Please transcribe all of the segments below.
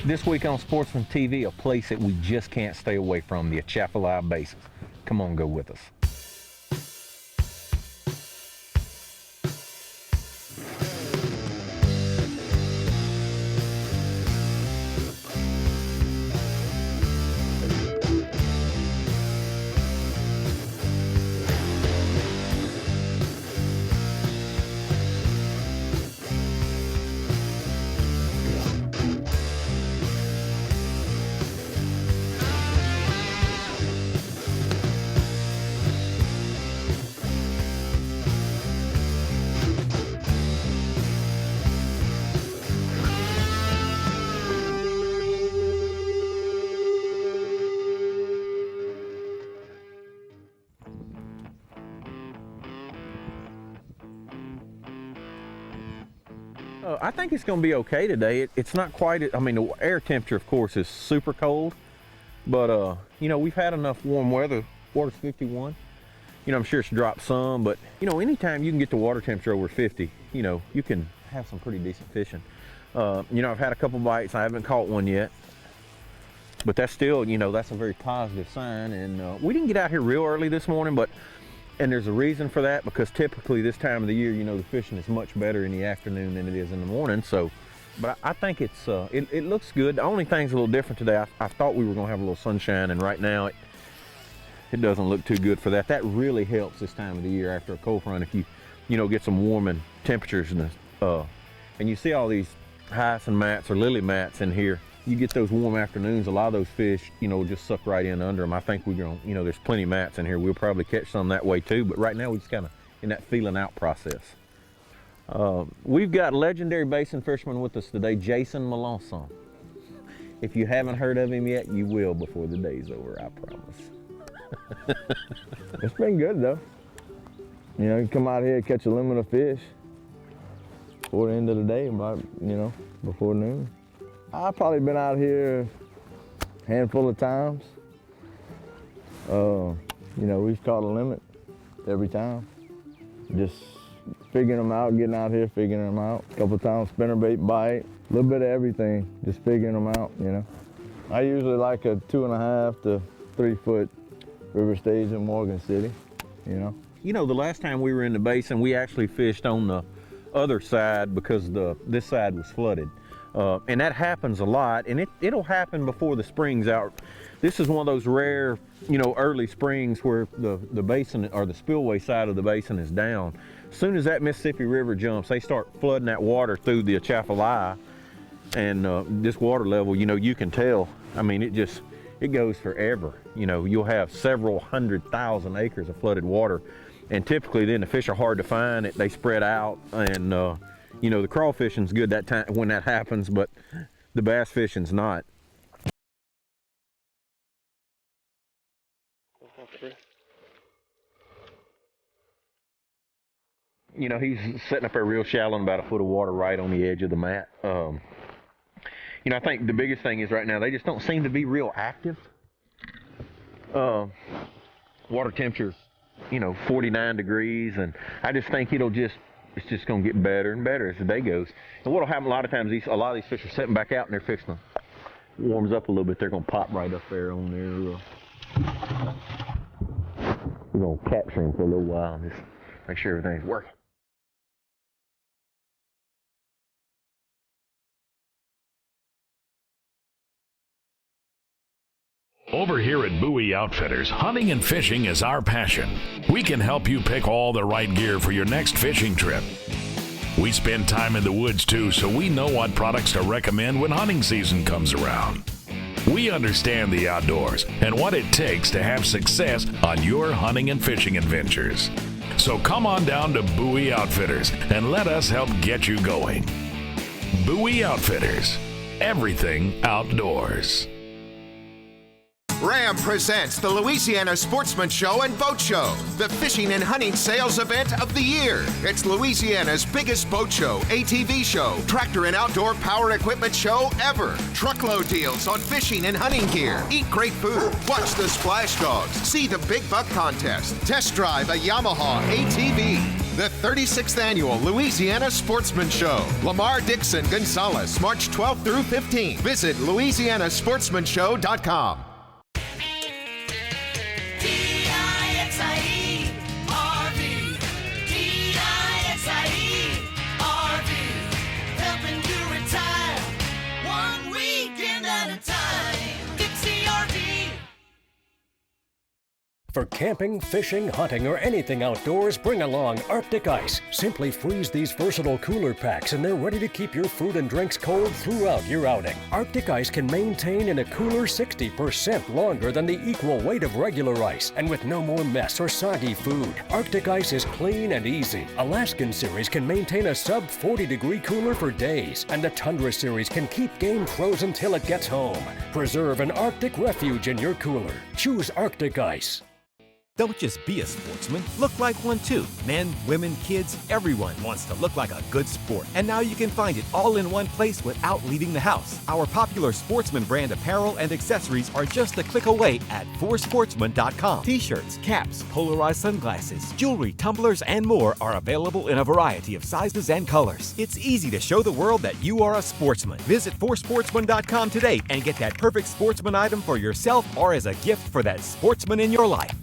This week on Sportsman TV, a place that we just can't stay away from, the Atchafalaya Basin. Come on, go with us. I think it's going to be okay today. It's not quite, I mean, the air temperature, of course, is super cold, but, you know, we've had enough warm weather. Water's 51. You know, I'm sure it's dropped some, but, you know, anytime you can get the water temperature over 50, you know, you can have some pretty decent fishing. You know, I've had a couple bites. I haven't caught one yet, but that's still, you know, that's a very positive sign. And we didn't get out here real early this morning, and there's a reason for that, because typically this time of the year, you know, the fishing is much better in the afternoon than it is in the morning. So, but I think it's, it looks good. The only thing's a little different today. I thought we were gonna have a little sunshine, and right now it doesn't look too good for that. That really helps this time of the year after a cold front, if you know, get some warming temperatures and you see all these hyacinth mats or lily mats in here. You get those warm afternoons, a lot of those fish, you know, just suck right in under them. I think we're going to, you know, there's plenty of mats in here. We'll probably catch some that way too, but right now we're just kind of in that feeling out process. We've got legendary basin fisherman with us today, Jason Melanson. If you haven't heard of him yet, you will before the day's over, I promise. It's been good though. You know, you come out here, catch a limit of fish before the end of the day, about, you know, before noon. I've probably been out here a handful of times. You know, we've caught a limit every time. Just figuring them out, getting out here, figuring them out. A couple times spinnerbait bite, a little bit of everything, just figuring them out, you know. I usually like a 2.5 to 3 foot river stage in Morgan City, you know. You know, the last time we were in the basin, we actually fished on the other side because this side was flooded. And that happens a lot, and it'll happen before the spring's out. This is one of those rare, you know, early springs where the basin or the spillway side of the basin is down. As soon as that Mississippi River jumps, they start flooding that water through the Atchafalaya, and this water level, you know, you can tell. I mean, it goes forever. You know, you'll have several 100,000 acres of flooded water, and typically then the fish are hard to find. They spread out, and you know, the crawfishing's good that time when that happens, but the bass fishing's not. You know, he's setting up there real shallow in about a foot of water right on the edge of the mat. You know, I think the biggest thing is right now, they just don't seem to be real active. Water temperature's, you know, 49 degrees, and I just think it's just going to get better and better as the day goes. And what'll happen a lot of times, a lot of these fish are setting back out and they're fixing to warms up a little bit. They're going to pop right up there on there. We're going to capture them for a little while and just make sure everything's working. Over here at Bowie Outfitters, hunting and fishing is our passion. We can help you pick all the right gear for your next fishing trip. We spend time in the woods too, so we know what products to recommend when hunting season comes around. We understand the outdoors and what it takes to have success on your hunting and fishing adventures. So come on down to Bowie Outfitters and let us help get you going. Bowie Outfitters, everything outdoors. Ram presents the Louisiana Sportsman Show and Boat Show, the fishing and hunting sales event of the year. It's Louisiana's biggest boat show, ATV show, tractor and outdoor power equipment show ever. Truckload deals on fishing and hunting gear. Eat great food. Watch the splash dogs. See the big buck contest. Test drive a Yamaha ATV. The 36th Annual Louisiana Sportsman Show. Lamar Dixon Gonzalez, March 12th through 15th. Visit LouisianaSportsmanShow.com. For camping, fishing, hunting, or anything outdoors, bring along Arctic Ice. Simply freeze these versatile cooler packs and they're ready to keep your food and drinks cold throughout your outing. Arctic Ice can maintain in a cooler 60% longer than the equal weight of regular ice, and with no more mess or soggy food. Arctic Ice is clean and easy. Alaskan Series can maintain a sub 40-degree cooler for days, and the Tundra Series can keep game frozen till it gets home. Preserve an Arctic refuge in your cooler. Choose Arctic Ice. Don't just be a sportsman, look like one too. Men, women, kids, everyone wants to look like a good sport. And now you can find it all in one place without leaving the house. Our popular Sportsman brand apparel and accessories are just a click away at forsportsman.com. T-shirts, caps, polarized sunglasses, jewelry, tumblers, and more are available in a variety of sizes and colors. It's easy to show the world that you are a sportsman. Visit forsportsman.com today and get that perfect sportsman item for yourself or as a gift for that sportsman in your life.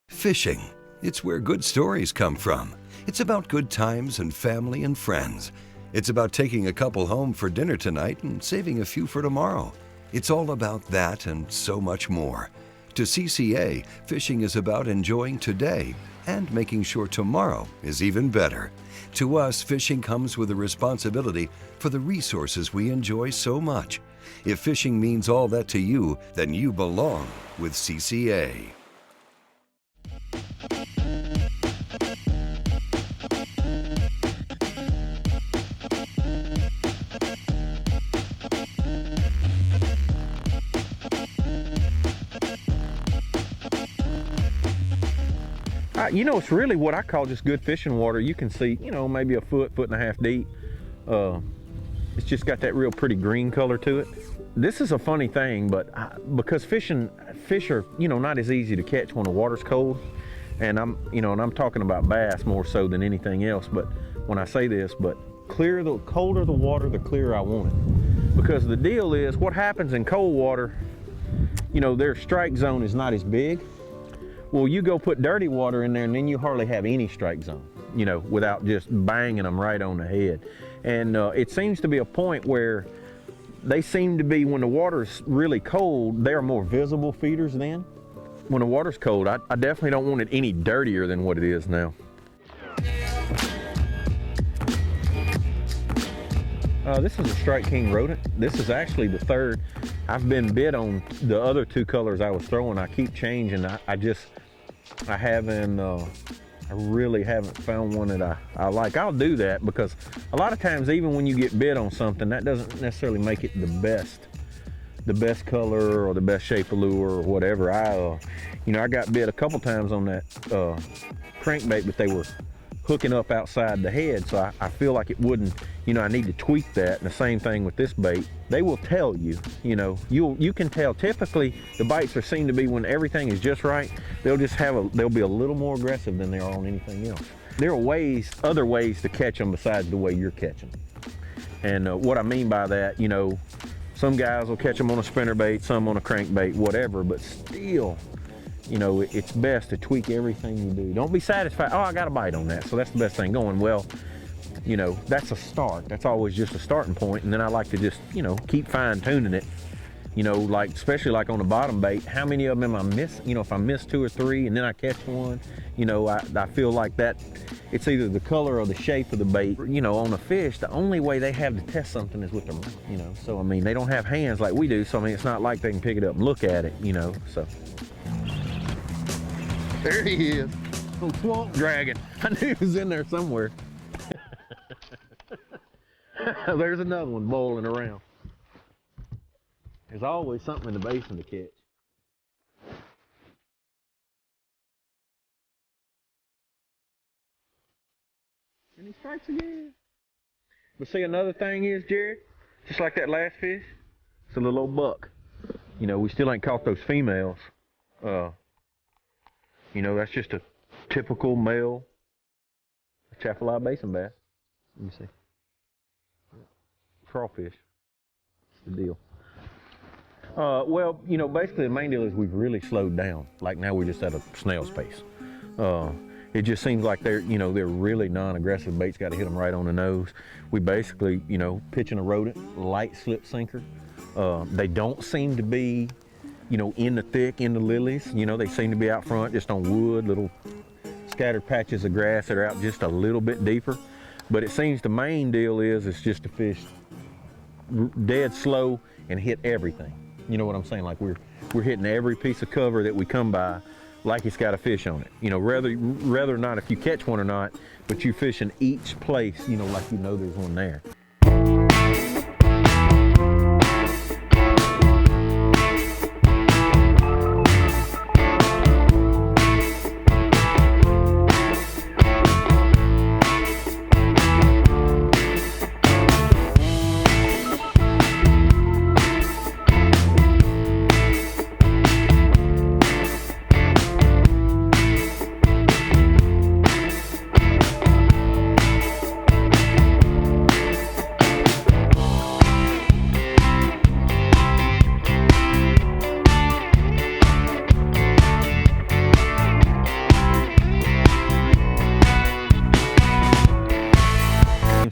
Fishing. It's where good stories come from. It's about good times and family and friends. It's about taking a couple home for dinner tonight and saving a few for tomorrow. It's all about that and so much more. To CCA, fishing is about enjoying today and making sure tomorrow is even better. To us, fishing comes with a responsibility for the resources we enjoy so much. If fishing means all that to you, then you belong with CCA. You know, it's really what I call just good fishing water. You can see, you know, maybe a foot and a half deep. It's just got that real pretty green color to it. This is a funny thing, but because fish are, you know, not as easy to catch when the water's cold. And I'm talking about bass more so than anything else. But when I say this, the colder the water, the clearer I want it. Because the deal is, what happens in cold water, you know, their strike zone is not as big. Well, you go put dirty water in there and then you hardly have any strike zone, you know, without just banging them right on the head. And it seems to be a point where they seem to be, when the water's really cold, they're more visible feeders then. When the water's cold, I definitely don't want it any dirtier than what it is now. This is a Strike King rodent. This is actually the third. I've been bit on the other two colors I was throwing. I keep changing. I really haven't found one that I like. I'll do that because a lot of times, even when you get bit on something, that doesn't necessarily make it the best color or the best shape of lure or whatever. I got bit a couple times on that crankbait, but they were hooking up outside the head, so I feel like it wouldn't, you know, I need to tweak that. And the same thing with this bait. They will tell you, you know, you can tell. Typically the bites seem to be when everything is just right, they'll be a little more aggressive than they are on anything else. There are other ways to catch them besides the way you're catching them. And what I mean by that, you know, some guys will catch them on a spinnerbait, some on a crankbait, whatever, but still, you know, it's best to tweak everything you do. Don't be satisfied, oh, I got a bite on that, so that's the best thing going. Well, you know, that's a start. That's always just a starting point, and then I like to just, you know, keep fine-tuning it. You know, like, especially like on the bottom bait, how many of them am I miss? You know, if I miss 2 or 3 and then I catch one, you know, I feel like that, it's either the color or the shape of the bait. You know, on a fish, the only way they have to test something is with their mouth, you know. So, I mean, they don't have hands like we do, so, I mean, it's not like they can pick it up and look at it, you know, so. There he is, little swamp dragon. I knew he was in there somewhere. There's another one boiling around. There's always something in the basin to catch. And he strikes again. But see, another thing is, Jared, just like that last fish, it's a little old buck. You know, we still ain't caught those females. You know, that's just a typical male Atchafalaya Basin bass. Let me see. Crawfish. That's the deal. Well, you know, basically the main deal is we've really slowed down. Like now we're just at a snail's pace. It just seems like they're really non-aggressive. Bait's got to hit them right on the nose. We basically, you know, pitching a rodent, light slip sinker. They don't seem to be, you know, in the thick, in the lilies. You know, they seem to be out front, just on wood, little scattered patches of grass that are out just a little bit deeper. But it seems the main deal is it's just to fish dead slow and hit everything. You know what I'm saying? Like we're hitting every piece of cover that we come by like it's got a fish on it. You know, rather not if you catch one or not, but you fish in each place, you know, like you know there's one there.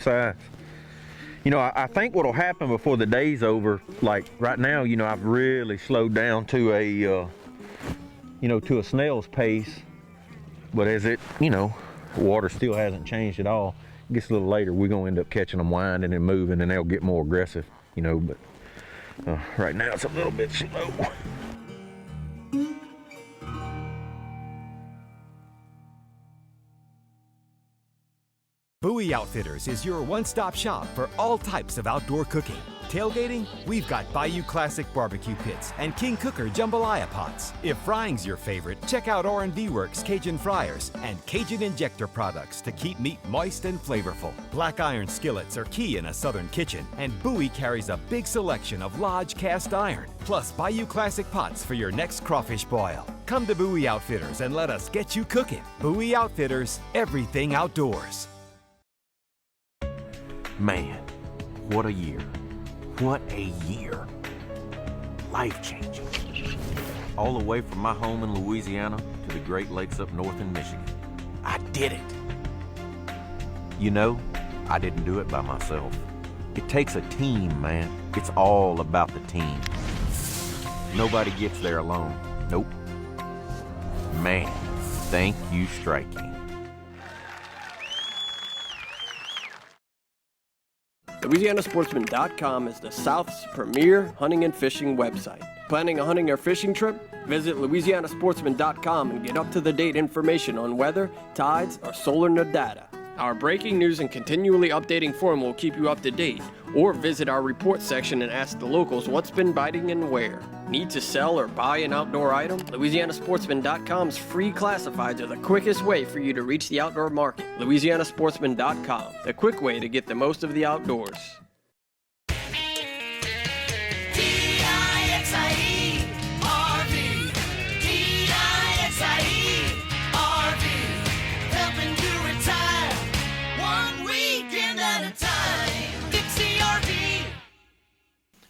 Size. You know, I think what'll happen before the day's over, like right now, you know, I've really slowed down to a, you know, to a snail's pace. But as it, you know, water still hasn't changed at all. It gets a little later, we're gonna end up catching them winding and moving, and they'll get more aggressive, you know. But right now it's a little bit slow. Bowie Outfitters is your one-stop shop for all types of outdoor cooking. Tailgating? We've got Bayou Classic barbecue pits and King Cooker jambalaya pots. If frying's your favorite, check out R&V Works Cajun fryers and Cajun injector products to keep meat moist and flavorful. Black iron skillets are key in a southern kitchen, and Bowie carries a big selection of Lodge cast iron, plus Bayou Classic pots for your next crawfish boil. Come to Bowie Outfitters and let us get you cooking. Bowie Outfitters, everything outdoors. Man, what a year. What a year. Life-changing. All the way from my home in Louisiana to the Great Lakes up north in Michigan. I did it. You know, I didn't do it by myself. It takes a team, man. It's all about the team. Nobody gets there alone. Nope. Man, thank you, Strike King. LouisianaSportsman.com is the South's premier hunting and fishing website. Planning a hunting or fishing trip? Visit LouisianaSportsman.com and get up-to-the-date information on weather, tides, or solar data. Our breaking news and continually updating forum will keep you up to date, or visit our report section and ask the locals what's been biting and where. Need to sell or buy an outdoor item? LouisianaSportsman.com's free classifieds are the quickest way for you to reach the outdoor market. LouisianaSportsman.com, the quick way to get the most of the outdoors.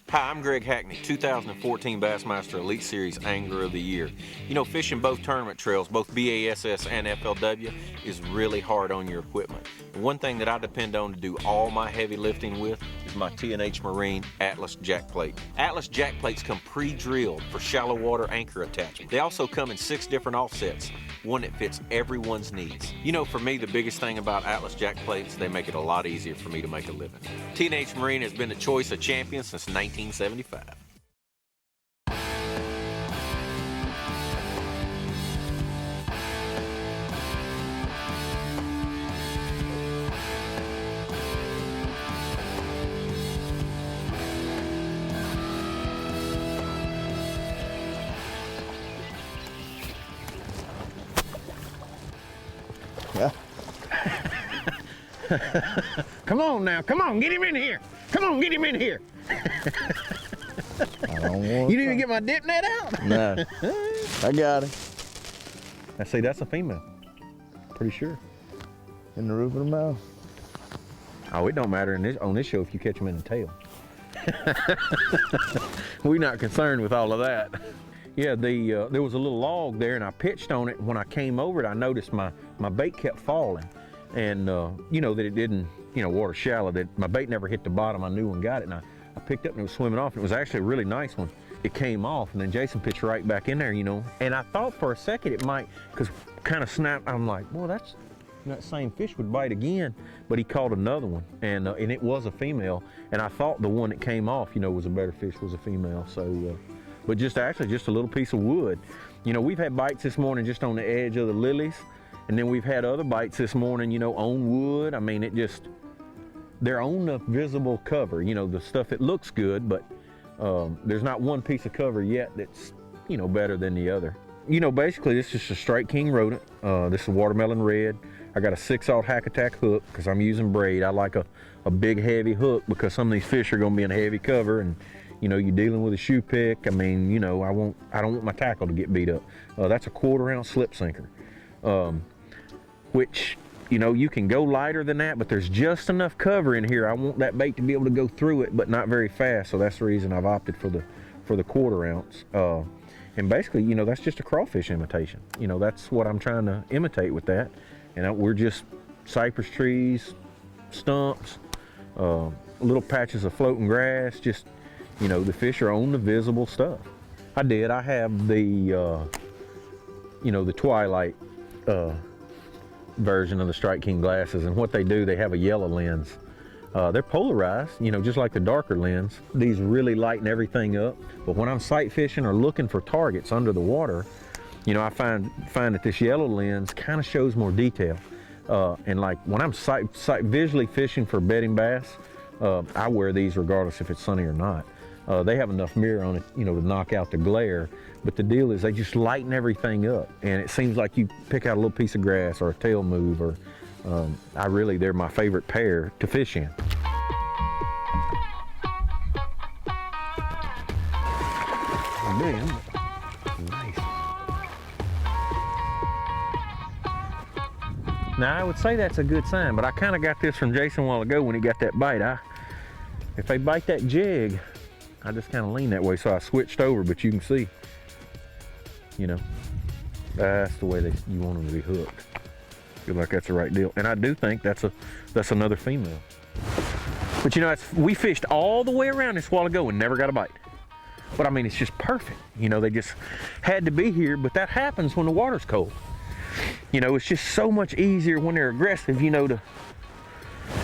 Hi, I'm Greg Hackney, 2014 Bassmaster Elite Series Angler of the Year. You know, fishing both tournament trails, both BASS and FLW, is really hard on your equipment. And one thing that I depend on to do all my heavy lifting with is my T&H Marine Atlas jack plate. Atlas jack plates come pre-drilled for shallow water anchor attachment. They also come in 6 different offsets, one that fits everyone's needs. You know, for me, the biggest thing about Atlas jack plates, they make it a lot easier for me to make a living. T&H Marine has been the choice of champions since 1975. Come on now, come on, get him in here. Come on, get him in here. I don't want You didn't even get my dip net out? No, I got it. I see, that's a female. Pretty sure. In the roof of the mouth. Oh, it don't matter on this show if you catch them in the tail. We're not concerned with all of that. Yeah, there was a little log there, and I pitched on it. When I came over it, I noticed my bait kept falling, and you know that it didn't, you know, water shallow, that my bait never hit the bottom. I knew and got it, and I picked up and it was swimming off, and it was actually a really nice one. It came off, and then Jason pitched right back in there, you know, and I thought for a second it might, because kind of snapped. I'm like, well, that same fish would bite again, but he caught another one, and it was a female, and I thought the one that came off, you know, was a better fish, was a female. So, but just a little piece of wood. You know, we've had bites this morning just on the edge of the lilies, and then we've had other bites this morning, you know, on wood. I mean, they're on the visible cover, you know, the stuff that looks good, but there's not one piece of cover yet that's, you know, better than the other. You know, basically this is a Strike King rodent. This is watermelon red. I got a 6/0 hack attack hook because I'm using braid. I like a big heavy hook because some of these fish are going to be in a heavy cover, and you know, you're dealing with a shoe pick. I mean, you know, I don't want my tackle to get beat up. That's a 1/4 ounce slip sinker, which, you know, you can go lighter than that, but there's just enough cover in here. I want that bait to be able to go through it, but not very fast. So that's the reason I've opted for the 1/4 ounce. And basically, you know, that's just a crawfish imitation. You know, that's what I'm trying to imitate with that. And we're just cypress trees, stumps, little patches of floating grass. Just, you know, the fish are on the visible stuff. I have the, you know, the Twilight version of the Strike King glasses, and what they do, they have a yellow lens. They're polarized, you know, just like the darker lens. These really lighten everything up, but when I'm sight fishing or looking for targets under the water, you know, I find that this yellow lens kind of shows more detail. And like when I'm visually fishing for bedding bass, I wear these regardless if it's sunny or not. They have enough mirror on it, you know, to knock out the glare, but the deal is they just lighten everything up, and it seems like you pick out a little piece of grass or a tail move, or they're my favorite pair to fish in. Man, nice. Now I would say that's a good sign, but I kind of got this from Jason a while ago when he got that bite. If they bite that jig, I just kind of lean that way, so I switched over, but you can see, you know, that's the way you want them to be hooked. Feel like that's the right deal, and I do think that's another female. But you know, we fished all the way around this while ago and never got a bite. But I mean, it's just perfect. You know, they just had to be here, but that happens when the water's cold. You know, it's just so much easier when they're aggressive, you know, to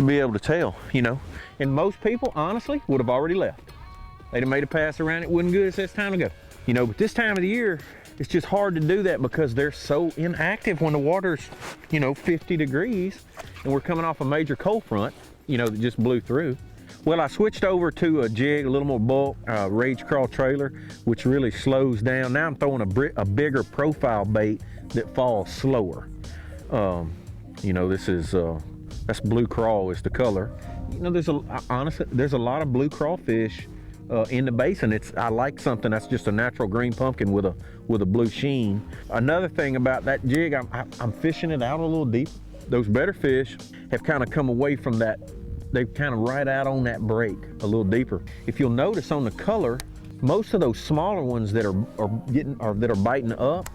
be able to tell, you know. And most people, honestly, would have already left. They'd have made a pass around, it wasn't good, it says time to go. You know, but this time of the year, it's just hard to do that because they're so inactive when the water's, you know, 50 degrees and we're coming off a major cold front, you know, that just blew through. Well, I switched over to a jig, a little more bulk, Rage Crawl trailer, which really slows down. Now I'm throwing a bigger profile bait that falls slower. You know, this is, that's blue crawl is the color. You know, honestly, there's a lot of blue crawfish in the basin. I like something that's just a natural green pumpkin with a blue sheen. Another thing about that jig, I'm fishing it out a little deep. Those better fish have kind of come away from that. They've kind of right out on that break a little deeper. If you'll notice on the color, most of those smaller ones that are biting up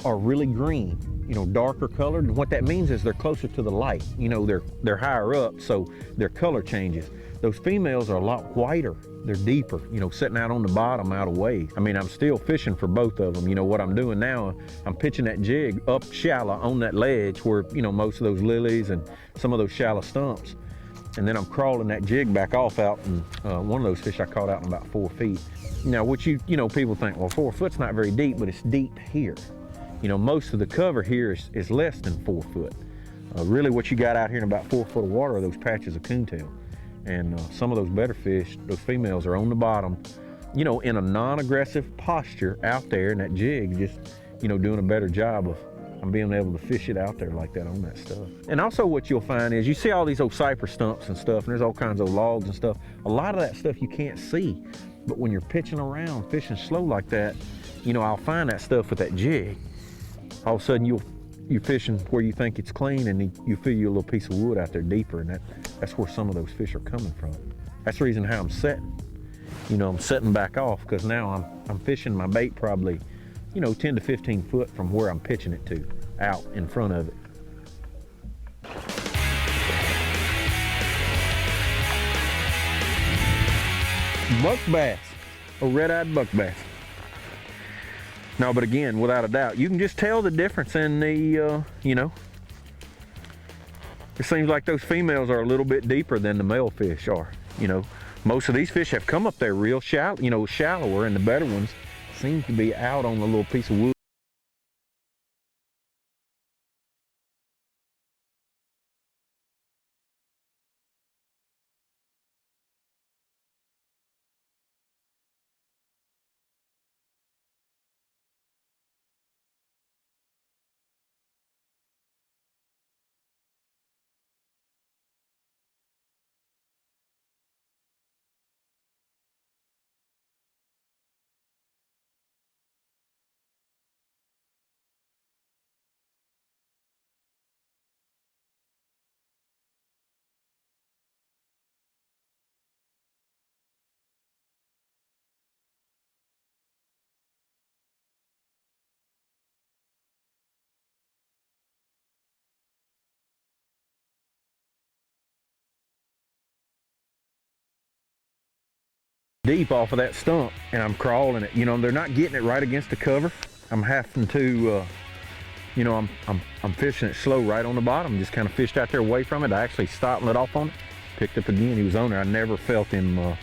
are really green, you know, darker colored. And what that means is they're closer to the light. You know, they're higher up, so their color changes. Those females are a lot whiter. They're deeper, you know, sitting out on the bottom out away. I mean, I'm still fishing for both of them. You know, what I'm doing now, I'm pitching that jig up shallow on that ledge where, you know, most of those lilies and some of those shallow stumps. And then I'm crawling that jig back off out, and one of those fish I caught out in about 4 feet. Now, which you know, people think, well, 4 foot's not very deep, but it's deep here. You know, most of the cover here is less than 4 foot. Really what you got out here in about 4 foot of water are those patches of coontail. And some of those better fish, those females are on the bottom, you know, in a non-aggressive posture out there, and that jig just, you know, doing a better job of being able to fish it out there like that on that stuff. And also what you'll find is you see all these old cypress stumps and stuff, and there's all kinds of logs and stuff. A lot of that stuff you can't see, but when you're pitching around, fishing slow like that, you know, I'll find that stuff with that jig. All of a sudden you'll you're fishing where you think it's clean, and you feel you a little piece of wood out there deeper, and that's where some of those fish are coming from. That's the reason how I'm setting. You know, I'm setting back off because now I'm fishing my bait probably, 10 to 15 foot from where I'm pitching it to, out in front of it. Buck bass, a red-eyed buck bass. No, but again, without a doubt, you can just tell the difference in the, it seems like those females are a little bit deeper than the male fish are. Most of these fish have come up there real shallow, shallower, and the better ones seem to be out on the little piece of wood. Deep off of that stump, and I'm crawling it. They're not getting it right against the cover. I'm having to, I'm fishing it slow right on the bottom. Just kind of fished out there away from it. I actually stopped and let off on it. Picked up again. He was on there. I never felt him,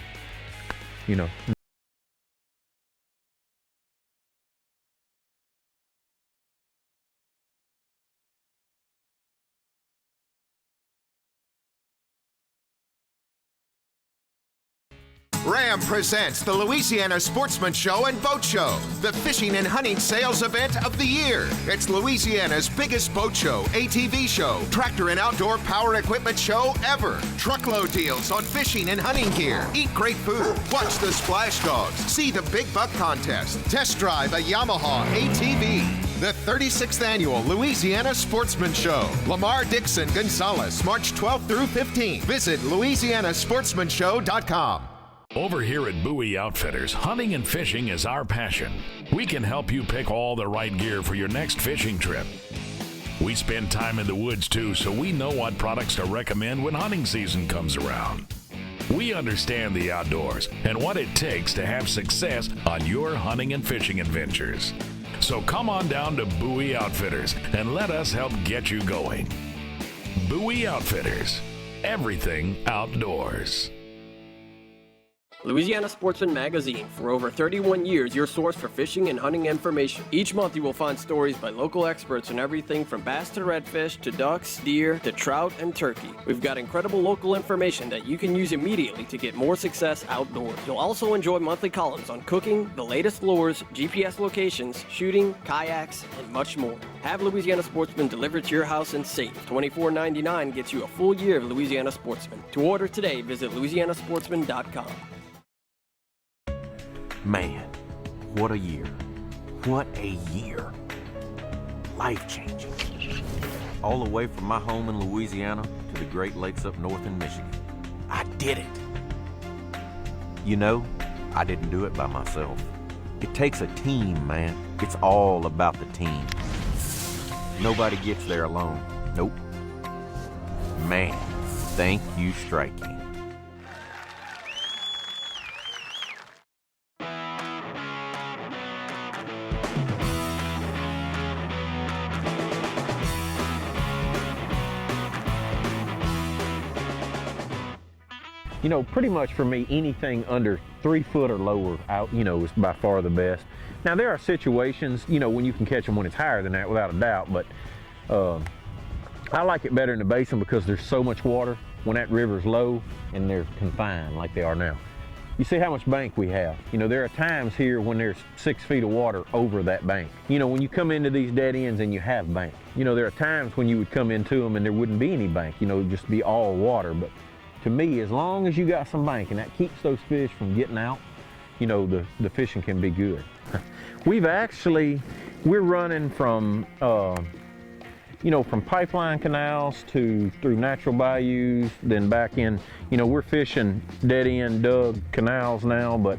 Ram presents the Louisiana Sportsman Show and Boat Show, the fishing and hunting sales event of the year. It's Louisiana's biggest boat show, ATV show, tractor and outdoor power equipment show ever. Truckload deals on fishing and hunting gear. Eat great food. Watch the splash dogs. See the big buck contest. Test drive a Yamaha ATV. The 36th annual Louisiana Sportsman Show. Lamar Dixon Gonzalez, March 12th through 15th. Visit LouisianaSportsmanShow.com. Over here at Bowie Outfitters, hunting and fishing is our passion. We can help you pick all the right gear for your next fishing trip. We spend time in the woods too, so we know what products to recommend when hunting season comes around. We understand the outdoors and what it takes to have success on your hunting and fishing adventures. So come on down to Bowie Outfitters and let us help get you going. Bowie Outfitters, everything outdoors. Louisiana Sportsman Magazine. For over 31 years, your source for fishing and hunting information. Each month you will find stories by local experts on everything from bass to redfish to ducks, deer to trout and turkey. We've got incredible local information that you can use immediately to get more success outdoors. You'll also enjoy monthly columns on cooking, the latest lures, GPS locations, shooting, kayaks, and much more. Have Louisiana Sportsman delivered to your house and safe. $24.99 gets you a full year of Louisiana Sportsman. To order today, visit LouisianaSportsman.com. Man, what a year. What a year. Life-changing. All the way from my home in Louisiana to the Great Lakes up north in Michigan. I did it. I didn't do it by myself. It takes a team, man. It's all about the team. Nobody gets there alone. Nope. Man, thank you, Strike King. Pretty much for me, anything under 3 foot or lower out, is by far the best. Now there are situations, when you can catch them when it's higher than that, without a doubt, but I like it better in the basin because there's so much water when that river's low and they're confined like they are now. You see how much bank we have. There are times here when there's 6 feet of water over that bank. When you come into these dead ends and you have bank. There are times when you would come into them and there wouldn't be any bank, it'd just be all water. But to me, as long as you got some bank and that keeps those fish from getting out, the fishing can be good. We're running from you know, from pipeline canals to through natural bayous, then back in, you know, we're fishing dead end dug canals now, but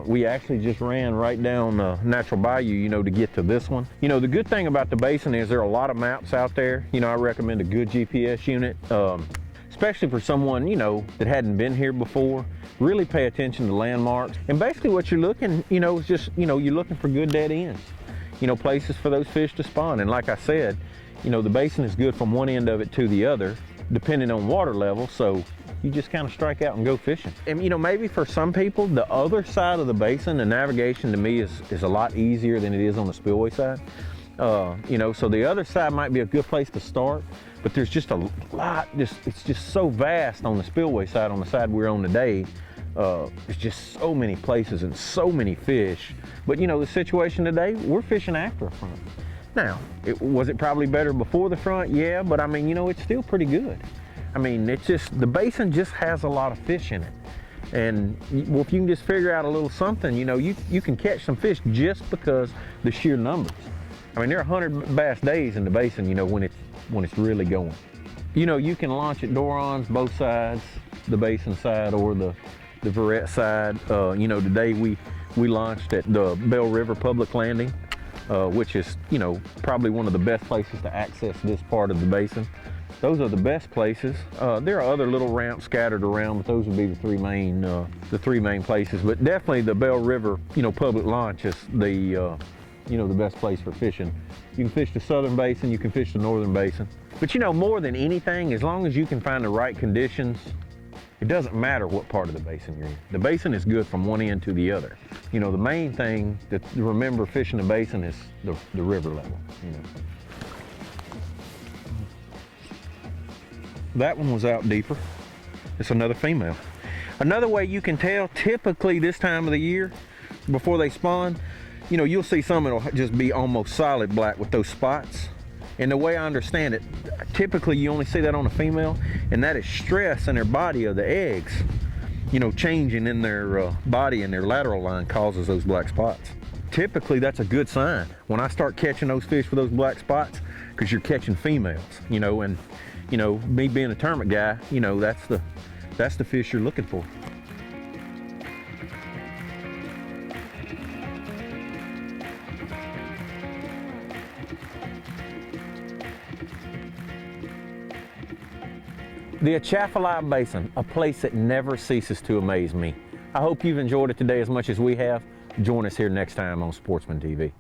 we actually just ran right down the natural bayou, you know, to get to this one. You know, the good thing about the basin is there are a lot of maps out there. You know, I recommend a good GPS unit, especially for someone, you know, that hadn't been here before. Really pay attention to landmarks. And basically what you're looking, you know, is just, you know, you're looking for good dead ends. You know, places for those fish to spawn. And like I said, you know, the basin is good from one end of it to the other, depending on water level. So you just kind of strike out and go fishing. And you know, maybe for some people, the other side of the basin, the navigation to me is a lot easier than it is on the spillway side. You know, so the other side might be a good place to start, but there's just a lot, it's just so vast on the spillway side, on the side we're on today. There's just so many places and so many fish. But you know, the situation today, we're fishing after a front. Now, was it probably better before the front? Yeah, but I mean, you know, it's still pretty good. I mean, it's just, the basin just has a lot of fish in it. And well, if you can just figure out a little something, you know, you can catch some fish just because the sheer numbers. I mean, there are 100 bass days in the basin, you know, when it's really going. You know, you can launch at Dorons, both sides, the basin side or the Verret side. You know, today we launched at the Bell River Public Landing, which is, you know, probably one of the best places to access this part of the basin. Those are the best places. There are other little ramps scattered around, but those would be the three main places. But definitely the Bell River, you know, public launch is the, you know, the best place for fishing. You can fish the southern basin, you can fish the northern basin. But you know, more than anything, as long as you can find the right conditions, it doesn't matter what part of the basin you're in. The basin is good from one end to the other. You know, the main thing to remember fishing the basin is the river level, you know. That one was out deeper. It's another female. Another way you can tell, typically this time of the year, before they spawn, you know, you'll see some that'll just be almost solid black with those spots. And the way I understand it, typically you only see that on a female, and that is stress in their body of the eggs, you know, changing in their body and their lateral line causes those black spots. Typically that's a good sign when I start catching those fish with those black spots, because you're catching females, you know, and you know, me being a tournament guy, you know, that's the fish you're looking for. The Atchafalaya Basin, a place that never ceases to amaze me. I hope you've enjoyed it today as much as we have. Join us here next time on Sportsman TV.